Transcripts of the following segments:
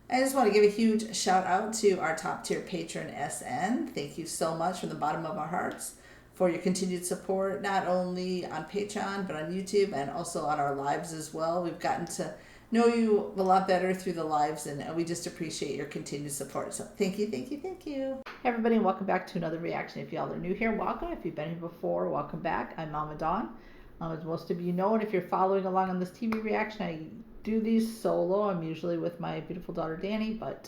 I just want to give a huge shout out to our top tier patron SN. Thank you so much from the bottom of our hearts for your continued support, not only on Patreon, but on YouTube and also on our lives as well. We've gotten to know you a lot better through the lives, and we just appreciate your continued support. So thank you, thank you, thank you. Hey everybody, and welcome back to another reaction. If y'all are new here, welcome. If you've been here before, welcome back. I'm Mama Dawn. As most of you know, and if you're following along on this TV reaction, I do these solo. I'm usually with my beautiful daughter Danny, but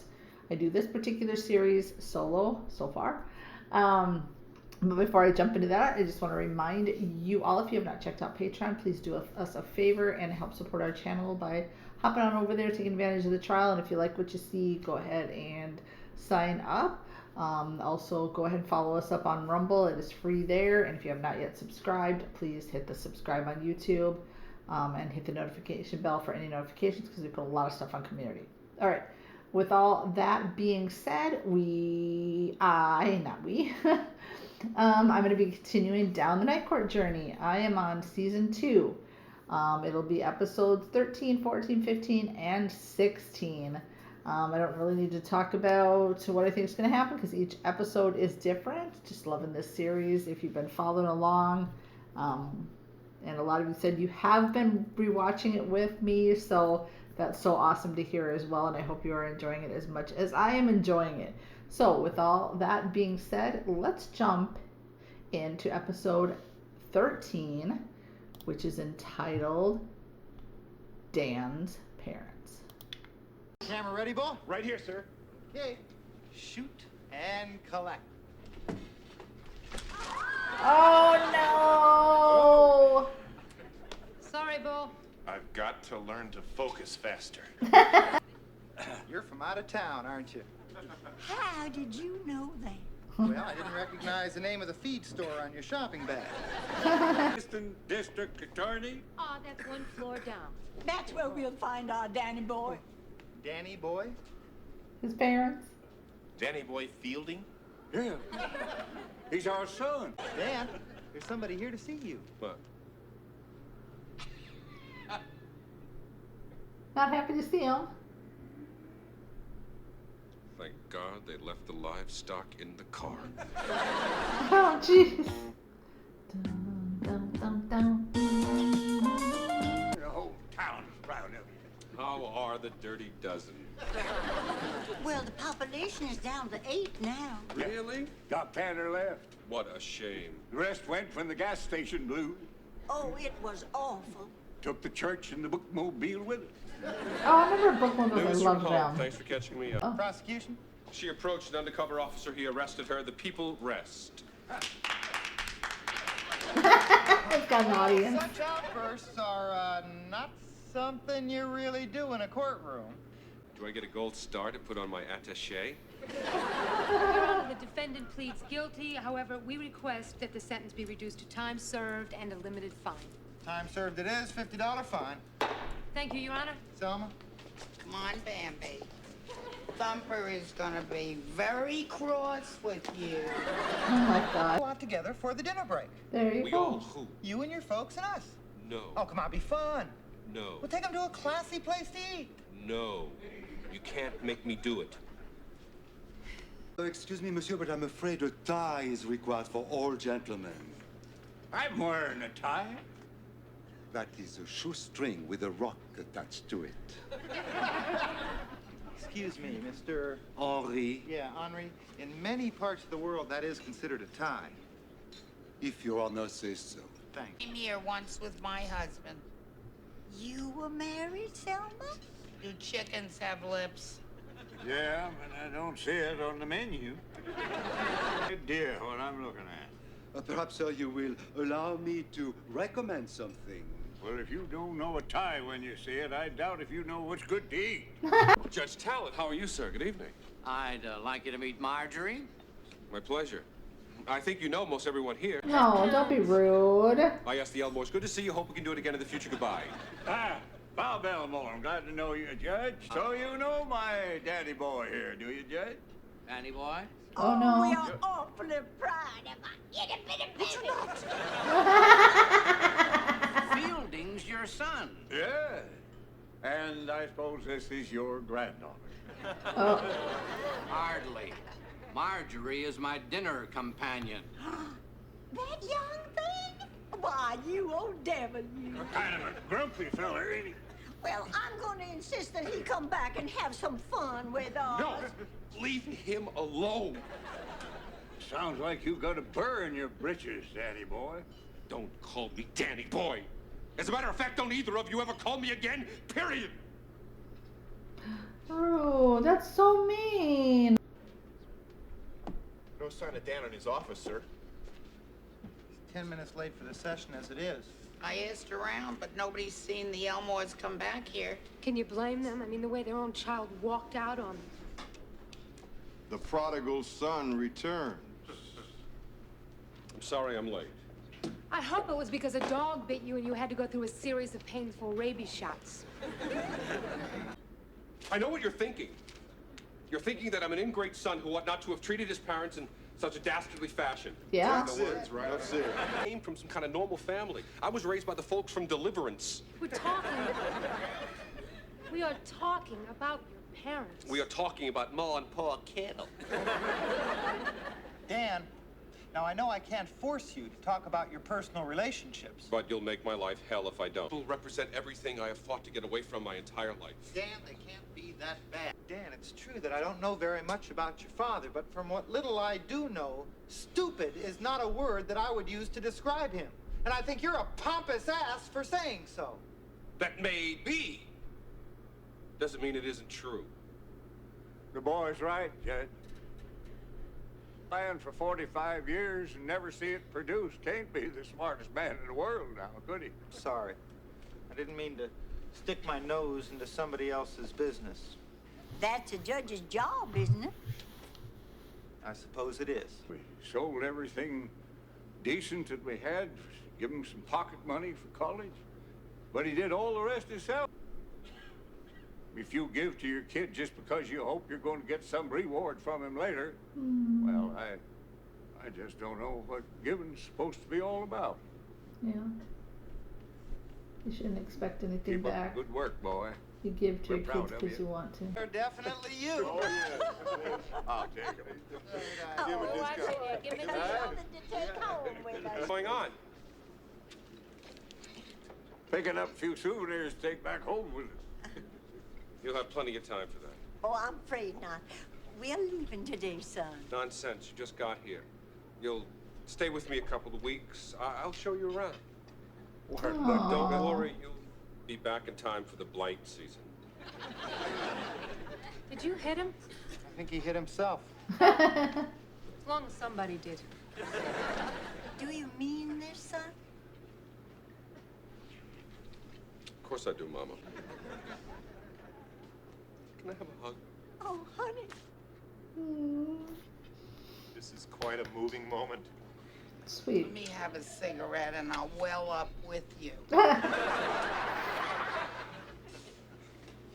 I do this particular series solo so far. But before I jump into that, I just want to remind you all, if you have not checked out Patreon, please do us a favor and help support our channel by hopping on over there, taking advantage of the trial. And if you like what you see, go ahead and sign up. Also, go ahead and follow us up on Rumble. It is free there. And if you have not yet subscribed, please hit the subscribe on YouTube and hit the notification bell for any notifications, because we put a lot of stuff on community. All right. With all that being said, I'm going to be continuing down the Night Court journey. I am on season 2. It'll be episodes 13, 14, 15, and 16. I don't really need to talk about what I think is going to happen because each episode is different. Just loving this series. If you've been following along, and a lot of you said you have been rewatching it with me, so that's so awesome to hear as well, and I hope you are enjoying it as much as I am enjoying it. So with all that being said, let's jump into episode 13, which is entitled Dan's Parents. Camera ready, boy? Right here, sir. Okay. Shoot and collect. Oh no! Sorry, Bo. I've got to learn to focus faster. You're from out of town, aren't you? How did you know that? Well, I didn't recognize the name of the feed store on your shopping bag. Assistant District Attorney? Oh, that's one floor down. That's where we'll find our Danny boy. Danny boy? His parents? Danny Boy Fielding? Yeah. He's our son. Dan, there's somebody here to see you. What? Not happy to see him. Thank God they left the livestock in the car. Oh, jeez. Dum, dum, dum, dum. The whole town's proud of you. How are the dirty dozen? Well, the population is down to 8 now. Really? Got Tanner left. What a shame. The rest went when the gas station blew. Oh, it was awful. Took the church and the bookmobile with it. Oh, I remember Bookmobile. I Lewis love from them. home. Thanks for catching me up. Oh. Prosecution? She approached an undercover officer. He arrested her. The people rest. It's got an audience. Such outbursts are not something you really do in a courtroom. Do I get a gold star to put on my attaché? Your Honor, the defendant pleads guilty. However, we request that the sentence be reduced to time served and a limited fine. Time served it is, $50 fine. Thank you, Your Honor. Selma? Come on, Bambi. Thumper is gonna be very cross with you. Oh my God. Go out together for the dinner break. There you We go. all who? You and your folks and us. No. Oh, come on, be fun. No. We'll take them to a classy place to eat. No. You can't make me do it. Excuse me, monsieur, but I'm afraid a tie is required for all gentlemen. I'm wearing a tie. That is a shoestring with a rock attached to it. Excuse me, Mr. Henri, Yeah, Henri. In many parts of the world, that is considered a tie. if your honor says so. Thanks. Came here once with my husband. You were married, Selma? Do chickens have lips? Yeah, but I don't see it on the menu. Good dear, what I'm looking at. Perhaps, sir, you will allow me to recommend something. Well, if you don't know a tie when you see it, I doubt if you know what's good to eat. Judge Talent, how are you, sir? Good evening. I'd like you to meet Marjorie. My pleasure. I think you know most everyone here. No, don't be rude. I asked the Elmores. Good to see you. Hope we can do it again in the future. Goodbye. Bob Elmore, I'm glad to know you, Judge. So you know my daddy boy here, do you, Judge? Danny boy? Oh no. We are awfully proud of our itty bitty baby. Fielding's your son. Yeah. And I suppose this is your granddaughter. Oh, Hardly. Marjorie is my dinner companion. That young thing? Why, you old devil, you. Kind of a grumpy fella, ain't he? Well, I'm going to insist that he come back and have some fun with us. No, leave him alone. Sounds like you got a burr in your britches, Danny boy. Don't call me Danny Boy. As a matter of fact, don't either of you ever call me again, period. oh, that's so mean. No sign of Dan in his office, sir. He's 10 minutes late for the session as it is. I asked around, but nobody's seen the Elmores come back here. Can you blame them? I mean, the way their own child walked out on them. The prodigal son returns. I'm sorry I'm late. I hope it was because a dog bit you and you had to go through a series of painful rabies shots. I know what you're thinking. You're thinking that I'm an ingrate son who ought not to have treated his parents in such a dastardly fashion. Yeah. That's it, right? That's it. I came from some kind of normal family. I was raised by the folks from Deliverance. We are talking about your parents. We are talking about Ma and Pa Kettle. Dan, now I know I can't force you to talk about your personal relationships. But you'll make my life hell if I don't. People represent everything I have fought to get away from my entire life. Dan, they can't be that bad. Dan, it's true that I don't know very much about your father, but from what little I do know, stupid is not a word that I would use to describe him. And I think you're a pompous ass for saying so. That may be. Doesn't mean it isn't true. The boy's right, Judge. Man for 45 years and never see it produced can't be the smartest man in the world now, could he? Sorry. I didn't mean to stick my nose into somebody else's business. That's a judge's job, isn't it? I suppose it is. We sold everything decent that we had, give him some pocket money for college, but he did all the rest himself. If you give to your kid just because you hope you're going to get some reward from him later, well, I just don't know what giving's supposed to be all about. Yeah. You shouldn't expect anything Keep back. up the good work, boy. You give to We're your proud kids of because you. you want to. They're definitely you. Oh, yeah. I'll take it. Give him a discount. Give me something to take home with us. What's going on? Picking up a few souvenirs to take back home with us. You'll have plenty of time for that. Oh, I'm afraid not. We're leaving today, son. Nonsense. You just got here. You'll stay with me a couple of weeks. I'll show you around. What Aw. Don't worry. You'll be back in time for the blight season. Did you hit him? I think he hit himself. As long as somebody did. Do you mean this, son? Of course I do, Mama. Can I have a hug? Oh, honey. This is quite a moving moment. Sweet. Let me have a cigarette and I'll well up with you.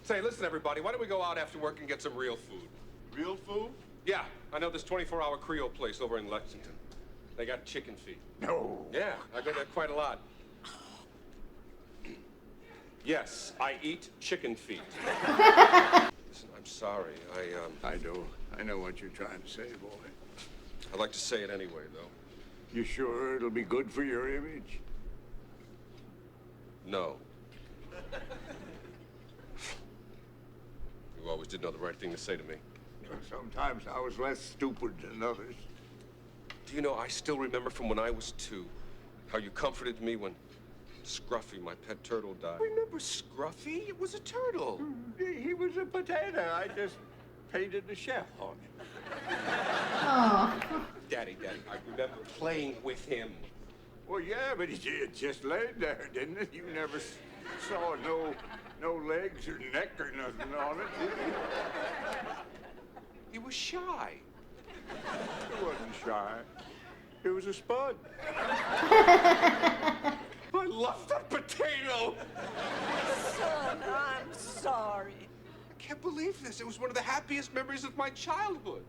Say, listen, everybody. Why don't we go out after work and get some real food? Real food? Yeah, I know this 24-hour Creole place over in Lexington. They got chicken feet. No. Yeah, I go there quite a lot. Yes, I eat chicken feet. Listen, I'm sorry. I know what you're trying to say, boy. I'd like to say it anyway, though. You sure it'll be good for your image? No. You always did know the right thing to say to me. Sometimes I was less stupid than others. Do you know, I still remember from when I was 2, how you comforted me when Scruffy, my pet turtle, died. Remember Scruffy? It was a turtle. He was a potato. I just painted the chef on him. Oh. Daddy, I remember playing with him. Well, yeah, but he just laid there, didn't it? You never saw no legs or neck or nothing on it, did you? He was shy. He wasn't shy. He was a spud. I love that potato! Son, I'm sorry. I can't believe this. It was one of the happiest memories of my childhood.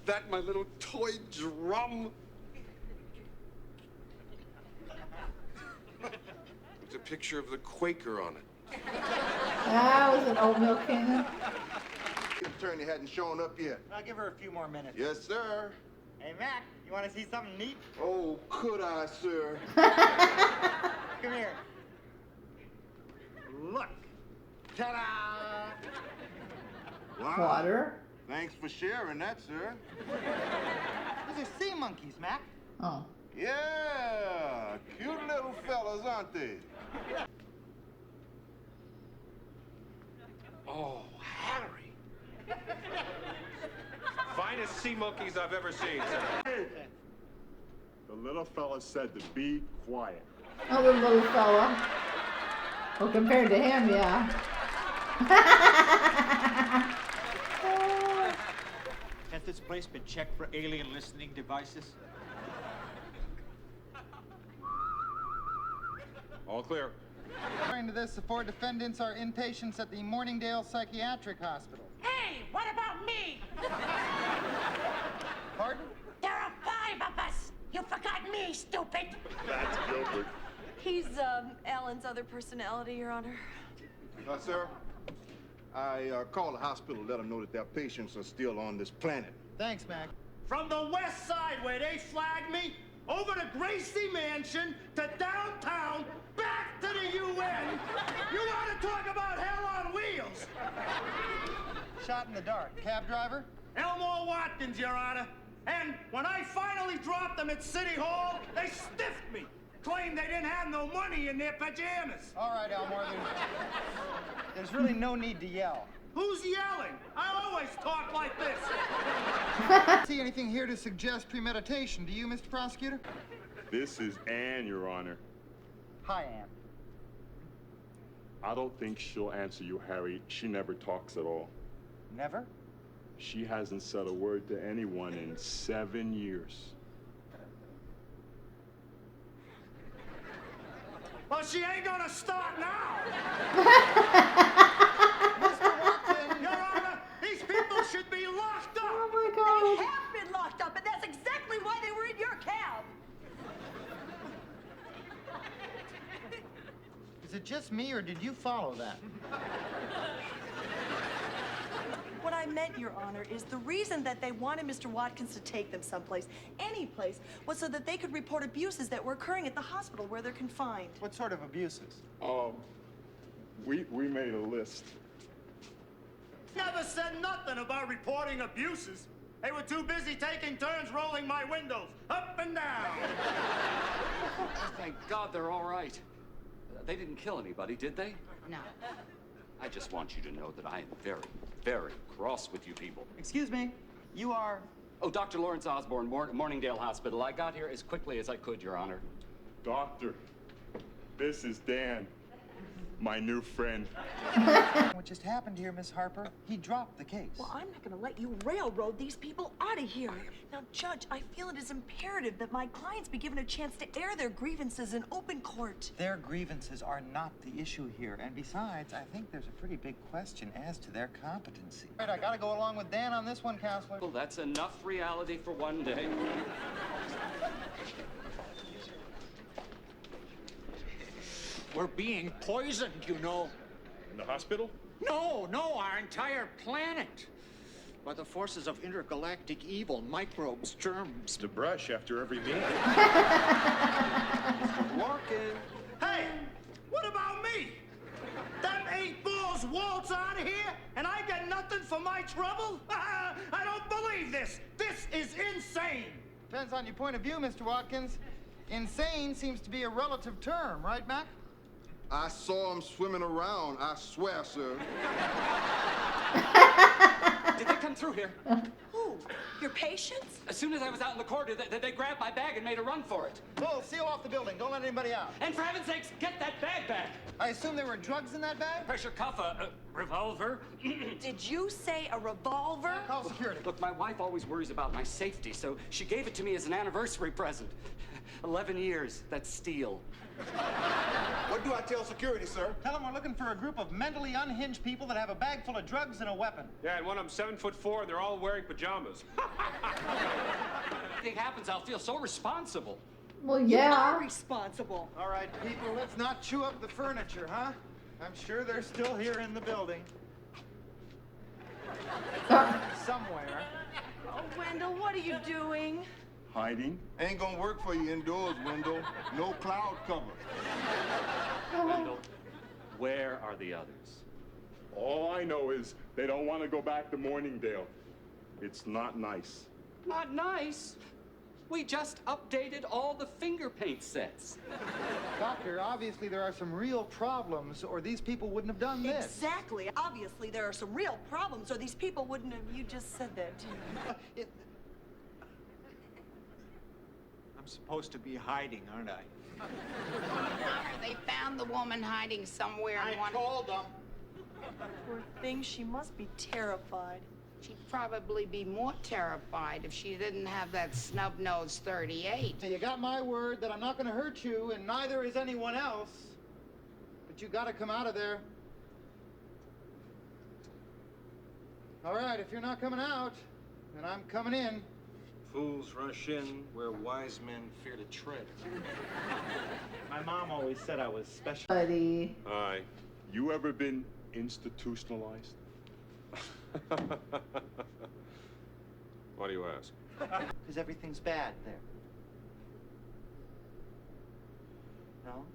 That and my little toy drum. There's a picture of the Quaker on it. That was an oatmeal can. The attorney hadn't shown up yet. I'll give her a few more minutes. Yes, sir. Hey, Mac, you want to see something neat? Oh, could I, sir? Come here. Look. Ta-da! Wow. Water. Thanks for sharing that, sir. These are sea monkeys, Mac. Oh. Yeah, cute little fellas, aren't they? Oh, Harry. Finest sea monkeys I've ever seen, sir. The little fella said to be quiet. Oh, the little fella. Well, compared to him, yeah. Has this place been checked for alien listening devices? All clear. According to this, the 4 defendants are inpatients at the Morningdale Psychiatric Hospital. Hey, what about me? Pardon? There are 5 of us. You forgot me, stupid. That's Gilbert. He's, Alan's other personality, Your Honor. Sir, I called the hospital to let them know that their patients are still on this planet. Thanks, Mac. From the west side where they flagged me, over to Gracie Mansion, to downtown, back to the UN. You want to talk about hell on wheels? Shot in the dark. Cab driver? Elmore Watkins, Your Honor. And when I finally dropped them at City Hall, they stiffed me. Claimed they didn't have no money in their pajamas. All right, Elmore, there's really no need to yell. Who's yelling? I always talk like this. See anything here to suggest premeditation, do you, Mr. Prosecutor? This is Anne, Your Honor. Hi, Ann. I don't think she'll answer you, Harry. She never talks at all. Never? She hasn't said a word to anyone in 7 years. Well, she ain't gonna start now. Mr. Watson! Your Honor, these people should be locked up. Oh my They God. have been locked up, and that's exactly why they were in your cab. Is it just me, or did you follow that? What I meant, Your Honor, is the reason that they wanted Mr. Watkins to take them someplace, any place, was so that they could report abuses that were occurring at the hospital where they're confined. What sort of abuses? We made a list. Never said nothing about reporting abuses. They were too busy taking turns rolling my windows up and down. Thank God they're all right. They didn't kill anybody, did they? No. I just want you to know that I am very, very cross with you people. Excuse me, you are... Oh, Dr. Lawrence Osborne, Morningdale Hospital. I got here as quickly as I could, Your Honor. Doctor, this is Dan, my new friend. What just happened here, Miss Harper? He dropped the case. Well, I'm not going to let you railroad these people out of here. Now, Judge, I feel it is imperative that my clients be given a chance to air their grievances in open court. Their grievances are not the issue here. And besides, I think there's a pretty big question as to their competency. All right, I gotta go along with Dan on this one, Counselor. Well, that's enough reality for one day. We're being poisoned, you know. In the hospital? No, our entire planet. By the forces of intergalactic evil, microbes, germs. To brush after every meal. Walking. Hey, what about me? Them 8 balls waltz out of here, and I get nothing for my trouble? I don't believe this. This is insane. Depends on your point of view, Mr. Watkins. Insane seems to be a relative term, right, Mac? I saw him swimming around, I swear, sir. Did they come through here? Who? Your patients? As soon as I was out in the corridor, they grabbed my bag and made a run for it. Bull, seal off the building. Don't let anybody out. And for heaven's sakes, get that bag back. I assume there were drugs in that bag? Pressure cuff, a revolver. Did you say a revolver? Call security. Look, my wife always worries about my safety, so she gave it to me as an anniversary present. 11 years, that's steel. What do I tell security, sir? Tell them we're looking for a group of mentally unhinged people that have a bag full of drugs and a weapon. Yeah, and one of them 7'4", and they're all wearing pajamas. If anything happens, I'll feel so responsible. Well, You yeah. are responsible. All right, people, let's not chew up the furniture, huh? I'm sure they're still here in the building. Somewhere. Oh, Wendell, what are you doing? Hiding? Ain't gonna work for you indoors, Wendell. No cloud cover. Wendell, where are the others? All I know is they don't want to go back to Morningdale. It's not nice. Not nice. We just updated all the finger paint sets. Doctor, obviously there are some real problems, or these people wouldn't have done this. Exactly. Obviously, there are some real problems, or these people wouldn't have. You just said that. I'm supposed to be hiding, aren't I? They found the woman hiding somewhere in one... I told them. Poor thing, she must be terrified. She'd probably be more terrified if she didn't have that snub-nosed 38. Now, you got my word that I'm not going to hurt you, and neither is anyone else. But you got to come out of there. All right, if you're not coming out, then I'm coming in. Fools rush in where wise men fear to tread. My mom always said I was special. Buddy. Hi. You ever been institutionalized? Why do you ask? Because everything's bad there. No?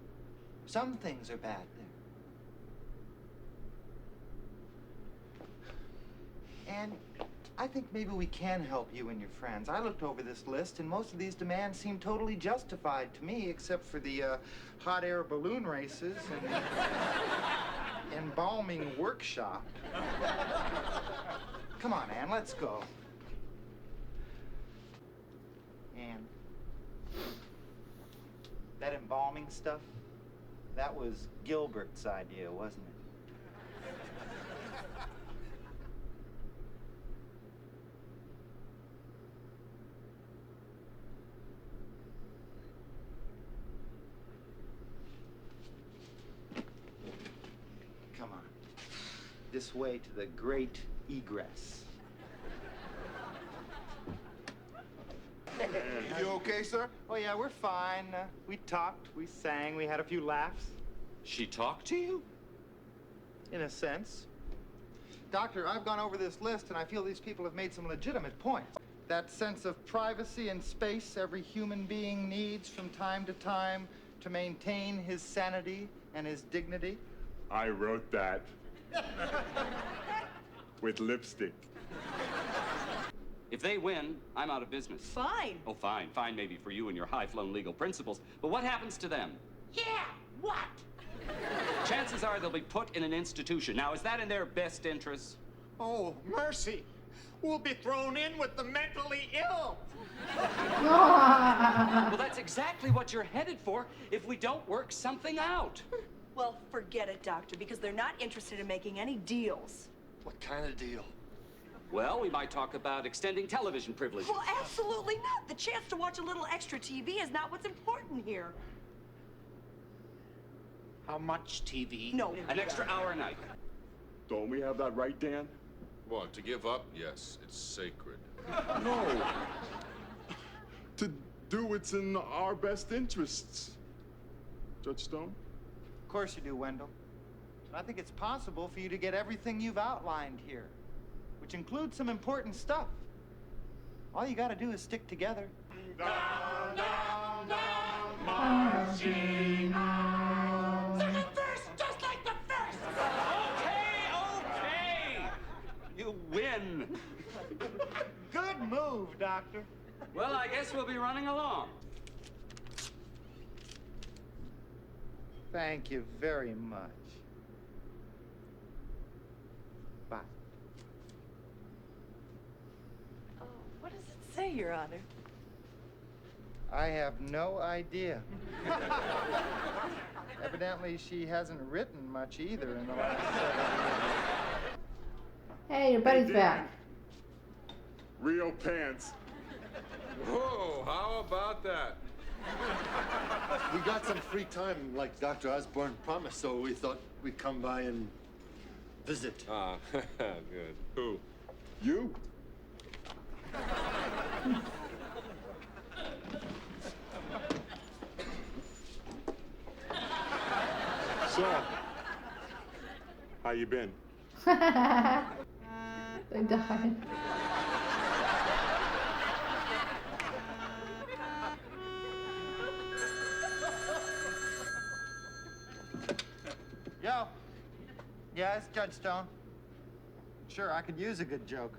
Some things are bad there. And I think maybe we can help you and your friends. I looked over this list, and most of these demands seem totally justified to me, except for the hot air balloon races and the embalming workshop. Come on, Ann, let's go. Ann, that embalming stuff, that was Gilbert's idea, wasn't it? Come on. This way to the great egress. You okay, sir? Oh, yeah, we're fine. We talked, we sang, we had a few laughs. She talked to you? In a sense. Doctor, I've gone over this list, and I feel these people have made some legitimate points. That sense of privacy and space every human being needs from time to time to maintain his sanity and his dignity. I wrote that. With lipstick. If they win, I'm out of business. Fine. Oh, fine. Fine maybe for you and your high-flown legal principles. But what happens to them? Yeah, what? Chances are they'll be put in an institution. Now, is that in their best interest? Oh, mercy. We'll be thrown in with the mentally ill. Well, that's exactly what you're headed for if we don't work something out. Well, forget it, Doctor, because they're not interested in making any deals. What kind of deal? Well, we might talk about extending television privileges. Well, absolutely not. The chance to watch a little extra TV is not what's important here. How much TV? No. An extra hour a night. Don't we have that right, Dan? What, to give up? Yes, it's sacred. No. To do what's in our best interests. Judge Stone? Of course you do, Wendell. And I think it's possible for you to get everything you've outlined here, which includes some important stuff. All you gotta do is stick together. Down, down, down, marching on. Second verse, just like the first. Okay. You win. Good move, Doctor. Well, I guess we'll be running along. Thank you very much. Bye. Oh, what does it say, Your Honor? I have no idea. Evidently, she hasn't written much either in the last 7 years. Hey, your buddy's back. Real pants. Whoa, how about that? We got some free time, like Dr. Osborne promised, so we thought we'd come by and visit. Ah, good. Who? You? So, you been? They died. Yo. Yeah, it's Judge Stone. Sure, I could use a good joke.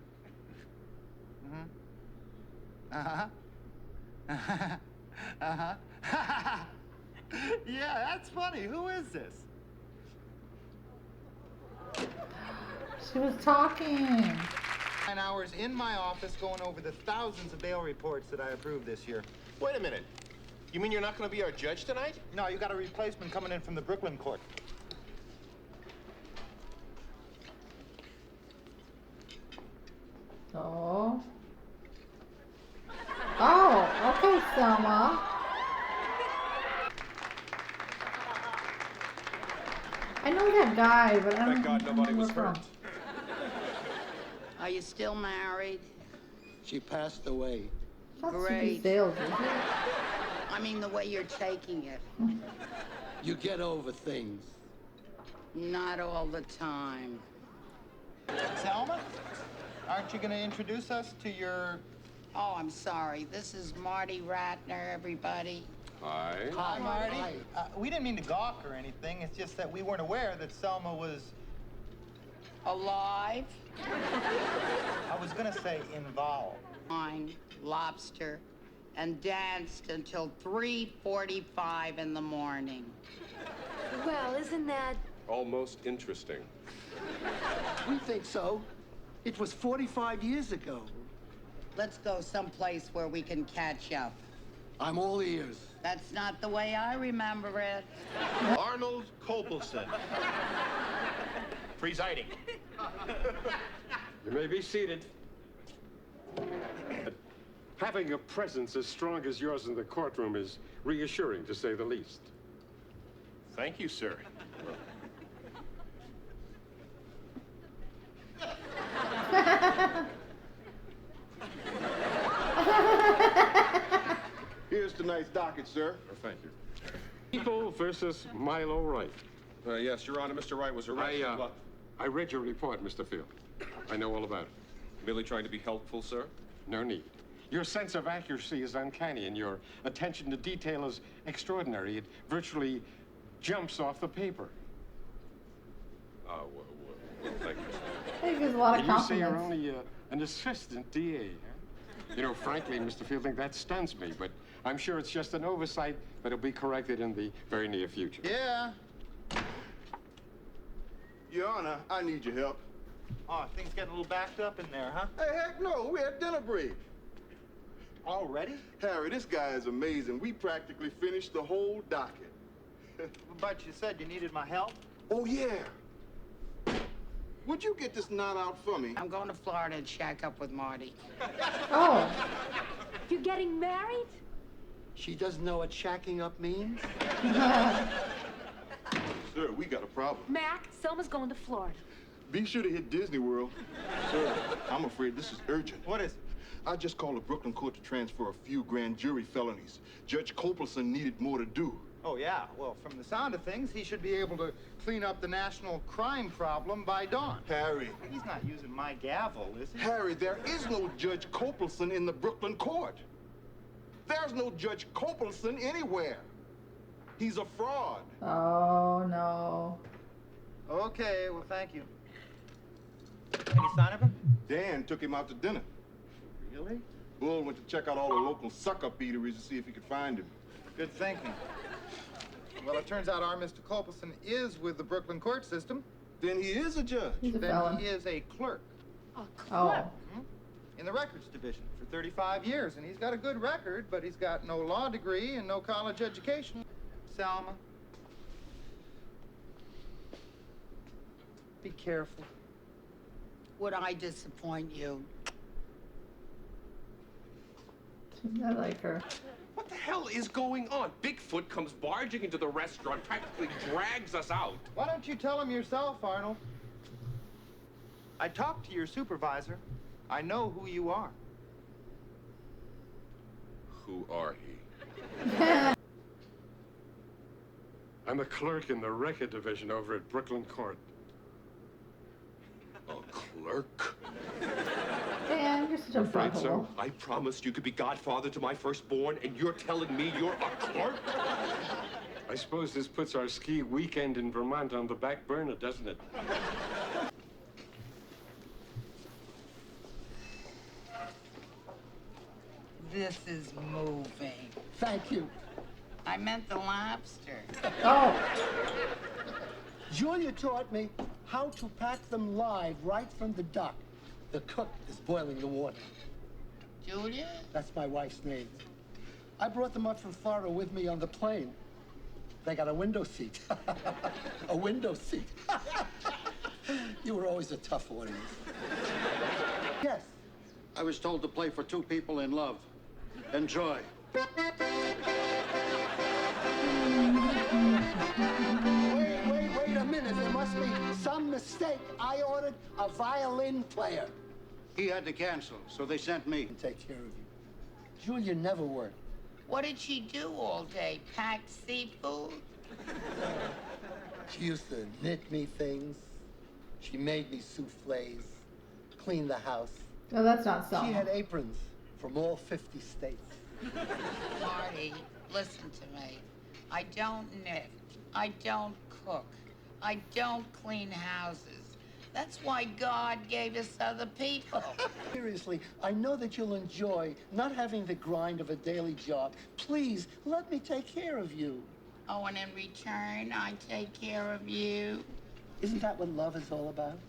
Uh-huh. Uh-huh. Yeah, that's funny. Who is this? She was talking. 9 hours in my office going over the thousands of bail reports that I approved this year. Wait a minute. You mean you're not going to be our judge tonight? No, you got a replacement coming in from the Brooklyn court. Oh. Oh, okay, Selma. I know that guy, but I don't Thank God nobody was hurt. Are you still married? She passed away. Great. Sales, isn't it? I mean, the way you're taking it. You get over things. Not all the time. Selma, aren't you going to introduce us to your... Oh, I'm sorry. This is Marty Ratner, everybody. Hi. Hi, Marty. We didn't mean to gawk or anything. It's just that we weren't aware that Selma was... Alive? I was going to say involved. Wine, lobster, and danced until 3:45 in the morning. Well, isn't that... Almost interesting. We think so. It was 45 years ago. Let's go someplace where we can catch up. I'm all ears. That's not the way I remember it. Arnold Cobleson. Presiding. You may be seated. Having a presence as strong as yours in the courtroom is reassuring, to say the least. Thank you, sir. Here's tonight's docket, sir. Oh, thank you. People versus Milo Wright. Yes, Your Honor, Mr. Wright was arrested. I read your report, Mr. Field. I know all about it. Merely trying to be helpful, sir? No need. Your sense of accuracy is uncanny, and your attention to detail is extraordinary. It virtually jumps off the paper. Oh, well, thank you, sir. I think there's a lot of You say you're compliments. only an assistant DA, huh? You know, frankly, Mr. Fielding, that stuns me, but I'm sure it's just an oversight that'll be corrected in the very near future. Yeah. Your Honor, I need your help. Oh, things getting a little backed up in there, huh? Hey, heck no, we had dinner break. Already? Harry, this guy is amazing. We practically finished the whole docket. But you said you needed my help? Oh, yeah. Would you get this knot out for me? I'm going to Florida and shack up with Marty. Oh. You're getting married? She doesn't know what shacking up means? Sir, we got a problem. Mac, Selma's going to Florida. Be sure to hit Disney World. Sir, I'm afraid this is urgent. What is it? I just called the Brooklyn court to transfer a few grand jury felonies. Judge Copelson needed more to do. Oh, yeah. Well, from the sound of things, he should be able to clean up the national crime problem by dawn. Harry. He's not using my gavel, is he? Harry, there is no Judge Copelson in the Brooklyn court. There's no Judge Copelson anywhere. He's a fraud. Oh, no. Okay, well, thank you. Any sign of him? Dan took him out to dinner. Really? Bull went to check out all the local suck-up eateries to see if he could find him. Good thinking. Well, it turns out our Mr. Culberson is with the Brooklyn court system. Then he is a judge. He's a Then felon. he is a clerk. A Oh. clerk? In the records division for 35 years. And he's got a good record, but he's got no law degree and no college education. Selma. Be careful. Would I disappoint you? I like her. What the hell is going on? Bigfoot comes barging into the restaurant, practically drags us out. Why don't you tell him yourself, Arnold? I talked to your supervisor. I know who you are. Who are he? I'm a clerk in the record division over at Brooklyn Court. A clerk? Dan, you're such a Afraid butthole. so. I promised you could be godfather to my firstborn, and you're telling me you're a clerk? I suppose this puts our ski weekend in Vermont on the back burner, doesn't it? This is moving. Thank you. I meant the lobster. Oh. Julia taught me how to pack them live right from the dock. The cook is boiling the water. Julia? That's my wife's name. I brought them up from Florida with me on the plane. They got a window seat. A window seat. You were always a tough audience. Yes. I was told to play for two people in love. Enjoy. Wait a minute. There must be some mistake. I ordered a violin player. He had to cancel, so they sent me. To take care of you. Julia never worked. What did she do all day? Pack seafood? She used to knit me things. She made me soufflés, cleaned the house. No, that's not so. She had aprons from all 50 states. Marty, listen to me. I don't knit. I don't cook. I don't clean houses. That's why God gave us other people. Seriously, I know that you'll enjoy not having the grind of a daily job. Please, let me take care of you. Oh, and in return, I take care of you. Isn't that what love is all about?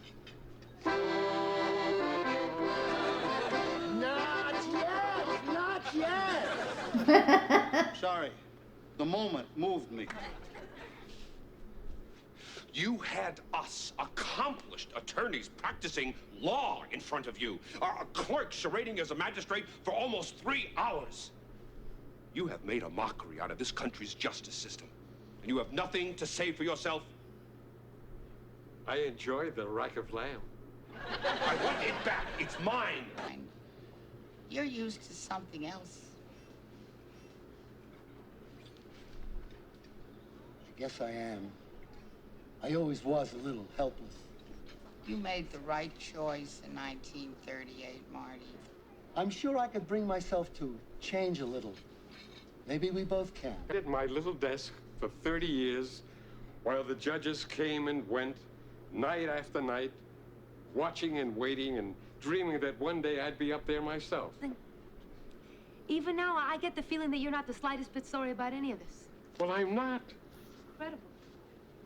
Not yet! Not yet! Sorry. The moment moved me. You had us, accomplished attorneys practicing law in front of you, a clerk charading as a magistrate for almost 3 hours. You have made a mockery out of this country's justice system, and you have nothing to say for yourself. I enjoy the rack of lamb. I want it back. It's mine. You're used to something else. I guess I am. I always was a little helpless. You made the right choice in 1938, Marty. I'm sure I could bring myself to change a little. Maybe we both can. I did my little desk for 30 years while the judges came and went, night after night, watching and waiting and dreaming that one day I'd be up there myself. Even now, I get the feeling that you're not the slightest bit sorry about any of this. Well, I'm not. Incredible.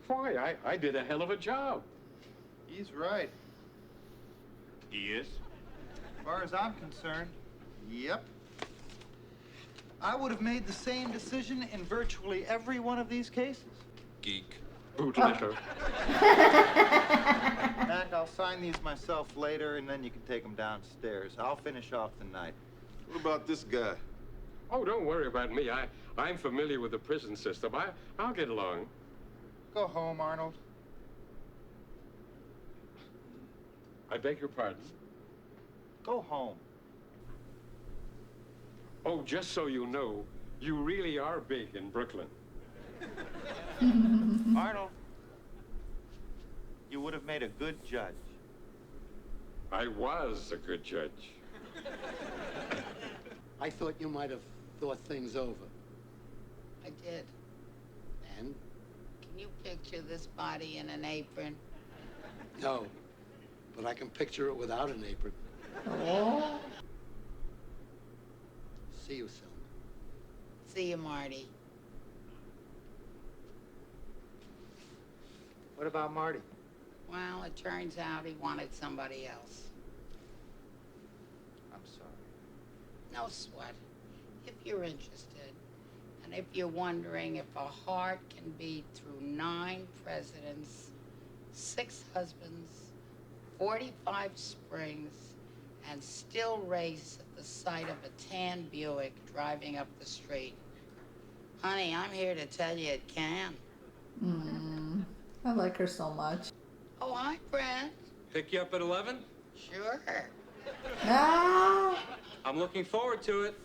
Why? I did a hell of a job. He's right. He is? As far as I'm concerned, yep. I would have made the same decision in virtually every one of these cases. Geek. Bootlicker. Mac, I'll sign these myself later, and then you can take them downstairs. I'll finish off the night. What about this guy? Oh, don't worry about me. I'm familiar with the prison system. I'll get along. Go home, Arnold. I beg your pardon? Go home. Oh, just so you know, you really are big in Brooklyn. Arnold, you would have made a good judge. I was a good judge. I thought you might have thought things over. I did. And? Can you picture this body in an apron? No. But I can picture it without an apron. Oh. See you, Selma. See you, Marty. What about Marty? Well, it turns out he wanted somebody else. I'm sorry. No sweat. If you're interested, and if you're wondering if a heart can beat through 9 presidents, 6 husbands, 45 springs, and still race at the sight of a tan Buick driving up the street, honey, I'm here to tell you it can. I like her so much. Oh, hi, Brent. Pick you up at 11? Sure. Ah! I'm looking forward to it.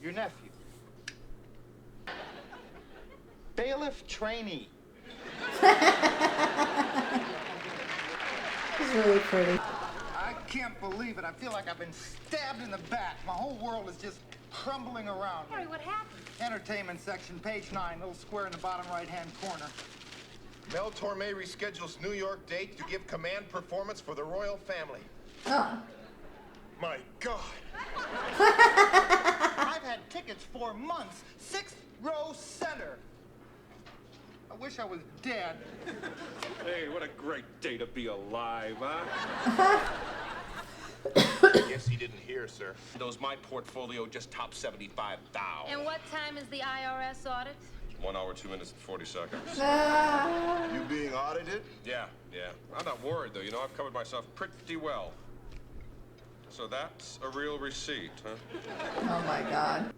Your nephew. MILF trainee. It's really pretty. I can't believe it. I feel like I've been stabbed in the back. My whole world is just crumbling around me. Harry, what happened? Entertainment section, page 9, little square in the bottom right-hand corner. Mel Torme reschedules New York date to give command performance for the royal family. Oh. My God. I've had tickets for months. 6th row center. I wish I was dead. Hey, what a great day to be alive, huh? I guess he didn't hear, sir. Knows my portfolio just topped 75,000. And what time is the IRS audit? 1 hour, 2 minutes, and 40 seconds. You being audited? Yeah. I'm not worried, though. You know, I've covered myself pretty well. So that's a real receipt, huh? Oh, my God.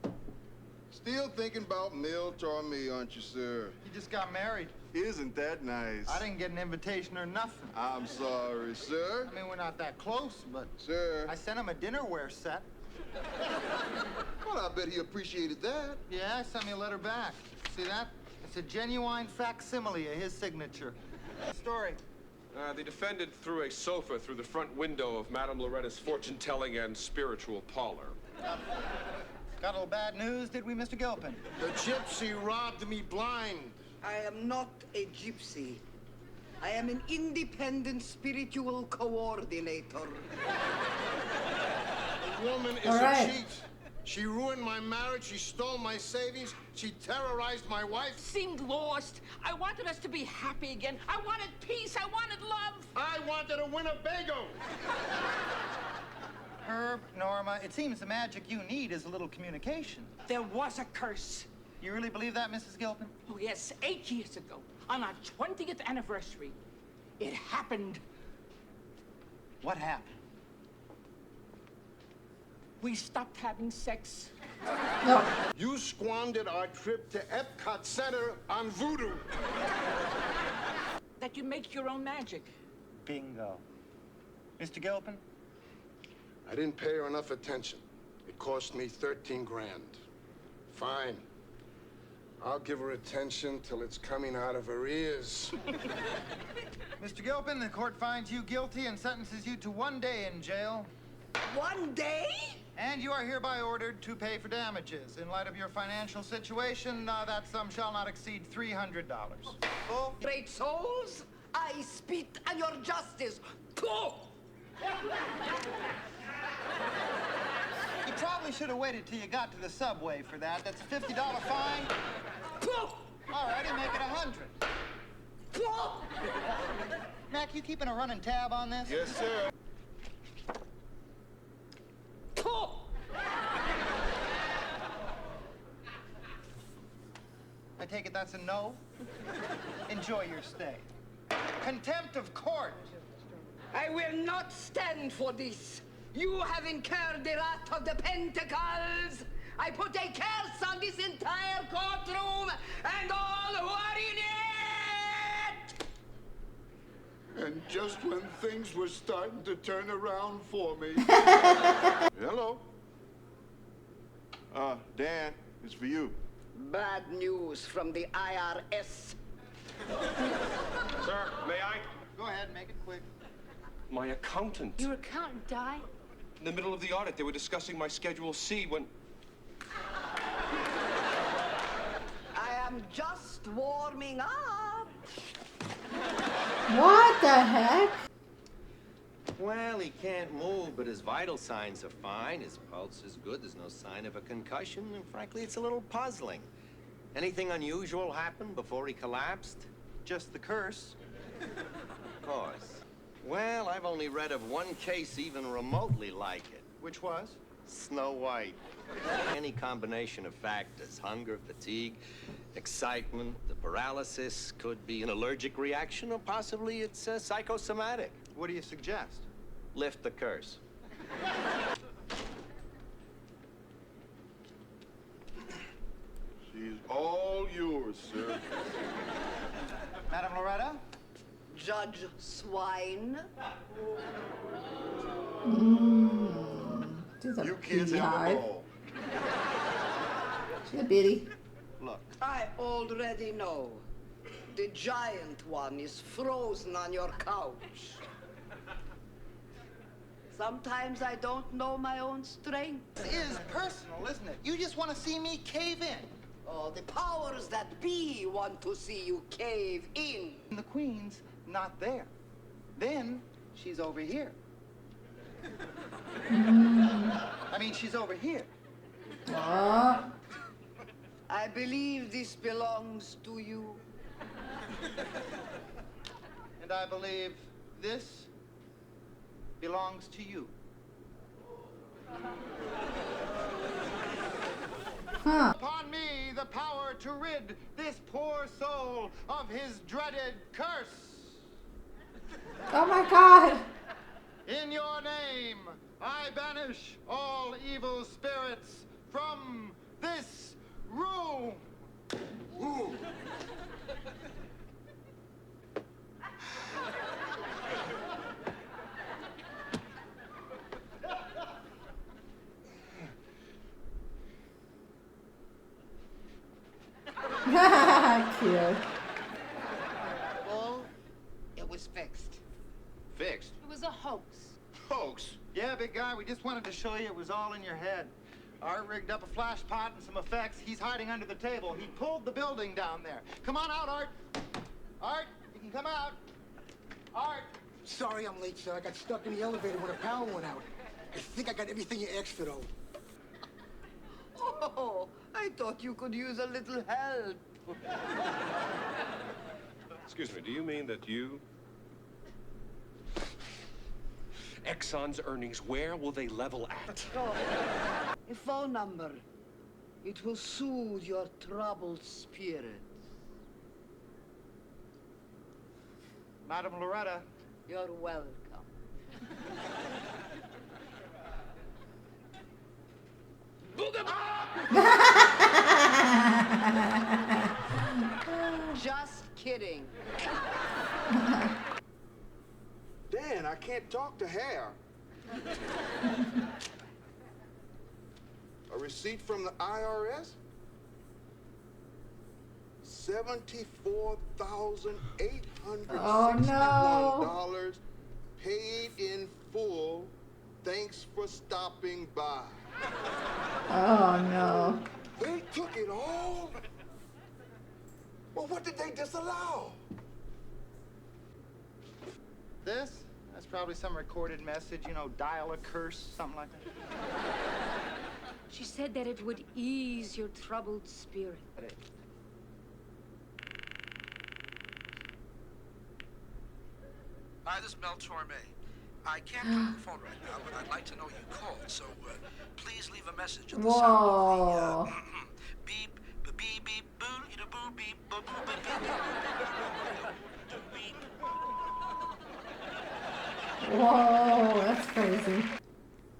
Still thinking about Mel Torme, aren't you, sir? You just got married. Isn't that nice? I didn't get an invitation or nothing. I'm sorry, sir. I mean, we're not that close, but... Sir. I sent him a dinnerware set. Well, I bet he appreciated that. Yeah, I sent me a letter back. See that? It's a genuine facsimile of his signature. Story. The defendant threw a sofa through the front window of Madame Loretta's fortune-telling and spiritual parlor. Got a little bad news, did we, Mr. Gilpin? The gypsy robbed me blind. I am not a gypsy. I am an independent spiritual coordinator. The woman is a cheat. She ruined my marriage. She stole my savings. She terrorized my wife. Seemed lost. I wanted us to be happy again. I wanted peace. I wanted love. I wanted a Winnebago. Herb, Norma, it seems the magic you need is a little communication. There was a curse. You really believe that, Mrs. Gilpin? Oh, yes, 8 years ago, on our 20th anniversary, it happened. What happened? We stopped having sex. No. You squandered our trip to Epcot Center on voodoo. That you make your own magic. Bingo. Mr. Gilpin? I didn't pay her enough attention. It cost me 13 grand. Fine. I'll give her attention till it's coming out of her ears. Mr. Gilpin, the court finds you guilty and sentences you to 1 day in jail. 1 day? And you are hereby ordered to pay for damages. In light of your financial situation, that sum shall not exceed $300. Oh. Great souls, I spit on your justice. Go! You probably should have waited till you got to the subway for that. That's a $50 fine. All righty, make it 100. Mac, you keeping a running tab on this? Yes, sir. I take it that's a no? Enjoy your stay. Contempt of court. I will not stand for this. You have incurred the wrath of the Pentacles. I put a curse on this entire courtroom and all who are in it! And just when things were starting to turn around for me. Hello. Dan, it's for you. Bad news from the IRS. Sir, may I? Go ahead, make it quick. My accountant. Your accountant died? In the middle of the audit, they were discussing my Schedule C when... I am just warming up. What the heck? Well, he can't move, but his vital signs are fine. His pulse is good. There's no sign of a concussion. And frankly, it's a little puzzling. Anything unusual happened before he collapsed? Just the curse. Of course. Well, I've only read of one case even remotely like it. Which was? Snow White. Any combination of factors, hunger, fatigue, excitement, the paralysis, could be an allergic reaction, or possibly it's psychosomatic. What do you suggest? Lift the curse. She's all yours, sir. Madame Loretta? Judge Swine. You kids have a ball. She's a beauty. Look. I already know. The giant one is frozen on your couch. Sometimes I don't know my own strength. This is personal, isn't it? You just want to see me cave in. Oh, the powers that be want to see you cave in. And the queen's not there. Then she's over here. I mean, she's over here. I believe this belongs to you. And I believe this belongs to you. Upon me the power to rid this poor soul of his dreaded curse. Oh my God. In your name, I banish all evil spirits from this room. Ooh. Cute. Well, it was fixed. Fixed? It was a hoax. Hoax? Yeah, big guy, we just wanted to show you it was all in your head. Art rigged up a flash pot and some effects. He's hiding under the table. He pulled the building down there. Come on out, Art. Art, you can come out. Art. Sorry I'm late, sir. I got stuck in the elevator when the power went out. I think I got everything you asked for, though. Oh, I thought you could use a little help. Excuse me, do you mean that you... Exxon's earnings, where will they level at? Oh, a phone number. It will soothe your troubled spirit. Madam Loretta. You're welcome. Just kidding. Dan, I can't talk to hair. A receipt from the IRS? $74,861 paid in full. Thanks for stopping by. Oh no. They took it all? Well, what did they disallow? This? That's probably some recorded message, you know, dial a curse, something like that. She said that it would ease your troubled spirit. Hi, this is Mel Torme. I can't come on the phone right now, but I'd like to know you called, so please leave a message at the sound of the beep, beep, beep, boo, boo, beep, boo, boo, beep, beep. Whoa, that's crazy.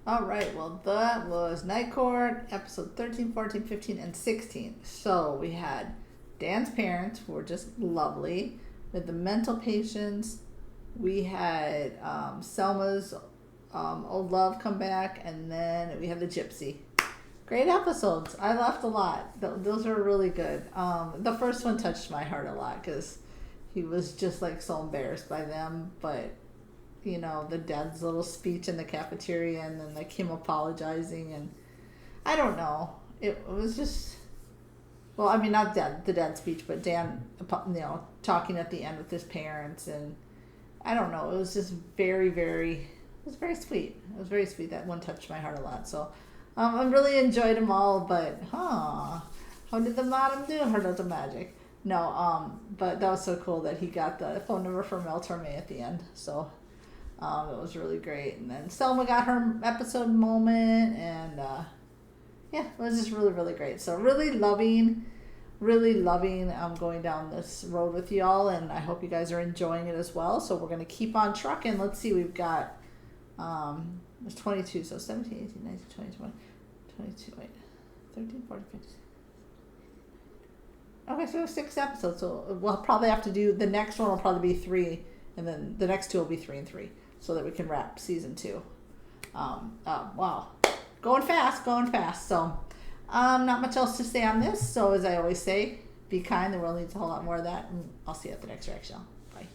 All right, well, that was Night Court, episode 13, 14, 15, and 16. So we had Dan's parents, who were just lovely, with the mental patients. We had Selma's old love come back, and then we had the Gypsy. Great episodes. I laughed a lot. Those are really good. The first one touched my heart a lot because he was just like so embarrassed by them, but you know, the dad's little speech in the cafeteria and then like him apologizing, and I don't know. It was just, well, I mean, not the dad's speech, but Dan, you know, talking at the end with his parents, and I don't know. It was just very, very, it was very sweet. It was very sweet. That one touched my heart a lot. So I really enjoyed them all, but how did the madam do her little magic? No, but that was so cool that he got the phone number from Mel Torme at the end. So it was really great. And then Selma got her episode moment, and yeah, it was just really, really great. So really loving going down this road with y'all, and I hope you guys are enjoying it as well. So we're going to keep on trucking. Let's see, we've got there's 22, so 17, 18, 19, 20, 21, 22, wait, 13, 14, 15. Okay, so we have 6 episodes, so we'll probably have to do, the next one will probably be 3, and then the next 2 will be 3 and 3, so that we can wrap season 2. Wow, going fast. So not much else to say on this. So as I always say, Be kind. The world needs a whole lot more of that. And I'll see you at the next reaction. Bye.